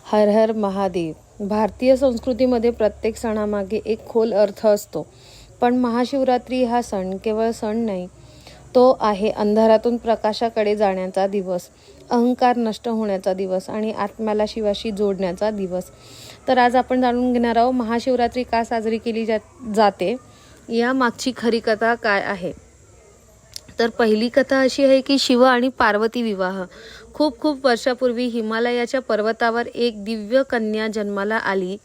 हर हर महादेव. भारतीय संस्कृतीमध्ये प्रत्येक सणामागे एक खोल अर्थ असतो. पण महाशिवरात्री हा सण केवळ सण नाही, तो आहे अंधारातून प्रकाशाकडे जाण्याचा दिवस, अहंकार नष्ट होण्याचा दिवस आणि आत्म्याला शिवाशी जोडण्याचा दिवस. तर आज आपण जाणून घेणार आहोत महाशिवरात्री का साजरी केली जाते, या मागची खरी कथा काय आहे. तर पहिली कथा अशी आहे की शिव आणि पार्वती विवाह. खूप खूप वर्षापूर्वी हिमालयाच्या पर्वतावर एक दिव्य कन्या जन्माला आली,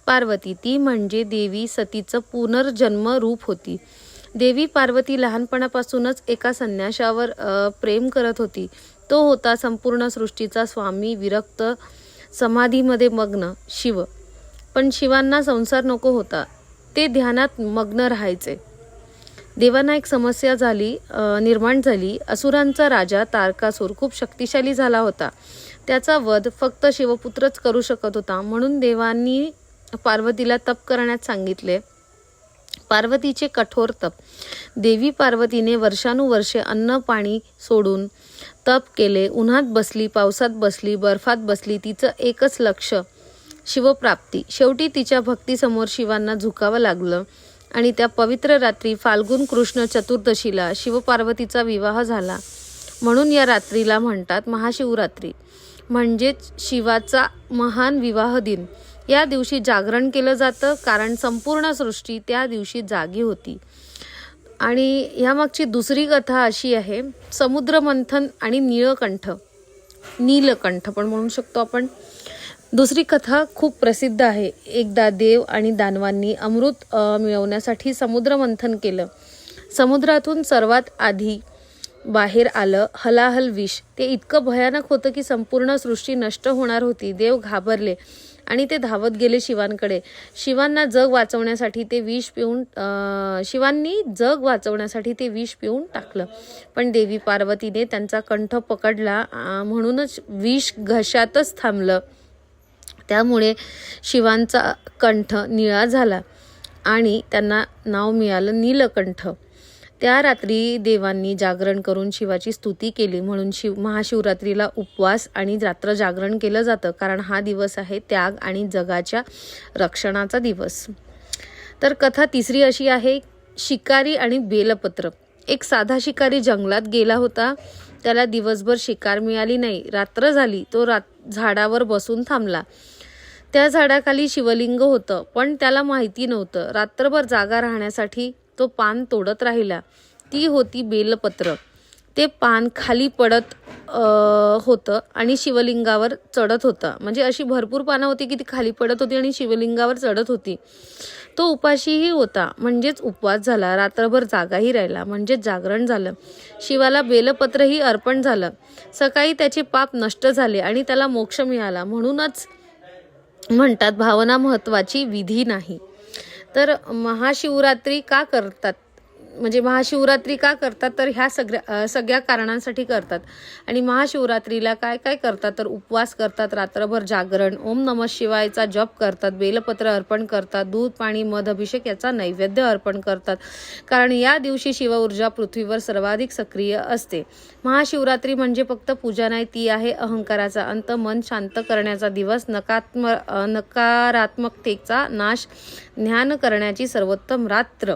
पार्वती. ती म्हणजे देवी सतीचं पुनर्जन्म रूप होती. देवी पार्वती लहानपणापासूनच एका संन्याशावर प्रेम करत होती. तो होता संपूर्ण सृष्टीचा स्वामी, विरक्त, समाधीमध्ये मग्न शिव. पण शिवांना संसार नको होता, ते ध्यानात मग्न राहायचे. देवांना एक समस्या निर्माण झाली. असुरांचा राजा तारकासूर खूप शक्तिशाली झाला होता. त्याचा वध फक्त शिवपुत्रच करू शकत होता. म्हणून देवांनी पार्वतीला तप करण्यास सांगितले. पार्वतीचे कठोर तप. देवी पार्वतीने वर्षानुवर्षे अन्न पाणी सोडून तप केले. उन्हात बसली, पावसात बसली, बर्फात बसली. तिचं एकच लक्ष शिवप्राप्ती. शेवटी तिच्या भक्तीसमोर शिवांना झुकावं लागलं आणि त्या पवित्र रात्री फाल्गुन कृष्ण चतुर्दशीला शिवपार्वतीचा विवाह झाला. म्हणून या रात्रीला म्हणतात महाशिवरात्री, म्हणजेच शिवाचा महान विवाह दिन. या दिवशी जागरण केलं जातं, कारण संपूर्ण सृष्टी त्या दिवशी जागी होती. आणि यामागची दुसरी कथा अशी आहे, समुद्रमंथन आणि नीलकंठ पण म्हणू शकतो आपण. दुसरी कथा खूप प्रसिद्ध आहे. एकदा देव आणि दानवांनी अमृत मिळवण्यासाठी समुद्रमंथन केलं. समुद्रातून सर्वात आधी बाहेर आलं हलाहल विष. ते इतकं भयानक होतं की संपूर्ण सृष्टी नष्ट होणार होती. देव घाबरले आणि ते धावत गेले शिवांकडे. शिवांनी जग वाचवण्यासाठी ते विष पिऊन टाकलं. पण देवी पार्वतीने त्यांचा कंठ पकडला, म्हणूनच विष घशातच थांबलं. त्यामुळे शिवांचा कंठ निळा झाला आणि त्यांना नाव मिळालं नीलकंठ. त्या रात्री देवांनी जागरण करून शिवाची स्तुती केली. म्हणून महाशिवरात्रीला उपवास आणि रात्र जागरण केलं जातं, कारण हा दिवस आहे त्याग आणि जगाच्या रक्षणाचा दिवस. तर कथा तिसरी अशी आहे, शिकारी आणि बेलपत्र. एक साधा शिकारी जंगलात गेला होता. त्याला दिवसभर शिकार मिळाली नाही. रात्र झाली. तो झाडावर बसून थांबला. त्या झाडाखाली शिवलिंग होतं, पण त्याला माहिती नव्हतं. रात्रभर जागा राहण्यासाठी तो पान तोडत राहिला. ती होती बेलपत्र. ते पान खाली पडत होतं आणि शिवलिंगावर चढत होता. म्हणजे अशी भरपूर पानं होती की ती खाली पडत होती आणि शिवलिंगावर चढत होती. तो उपाशीही होता, म्हणजेच उपवास झाला. रात्रभर जागाही राहिला, म्हणजेच जागरण झालं. शिवाला बेलपत्रही अर्पण झालं. सकाळी त्याचे पाप नष्ट झाले आणि त्याला मोक्ष मिळाला. म्हणूनच म्हणतात भावना महत्त्वाची, विधी नाही. तर महाशिवरात्री का करतात, तर ह्या सगळ्या कारणांसाठी करतात. आणि महाशिवरात्रीला काय काय करतात, तर उपवास करतात, रात्रभर जागरण, ओम नमः शिवायचा जप करतात, बेलपत्र अर्पण करतात, दूध पाणी मध अभिषेक याचा नैवेद्य अर्पण करतात. कारण या दिवशी शिव ऊर्जा पृथ्वीवर सर्वाधिक सक्रिय असते. महाशिवरात्री म्हणजे फक्त पूजा नाही, ती आहे अहंकाराचा अंत, मन शांत करण्याचा दिवस, नकारात्मकतेचा नाश, ध्यान करण्याची सर्वोत्तम रात्र.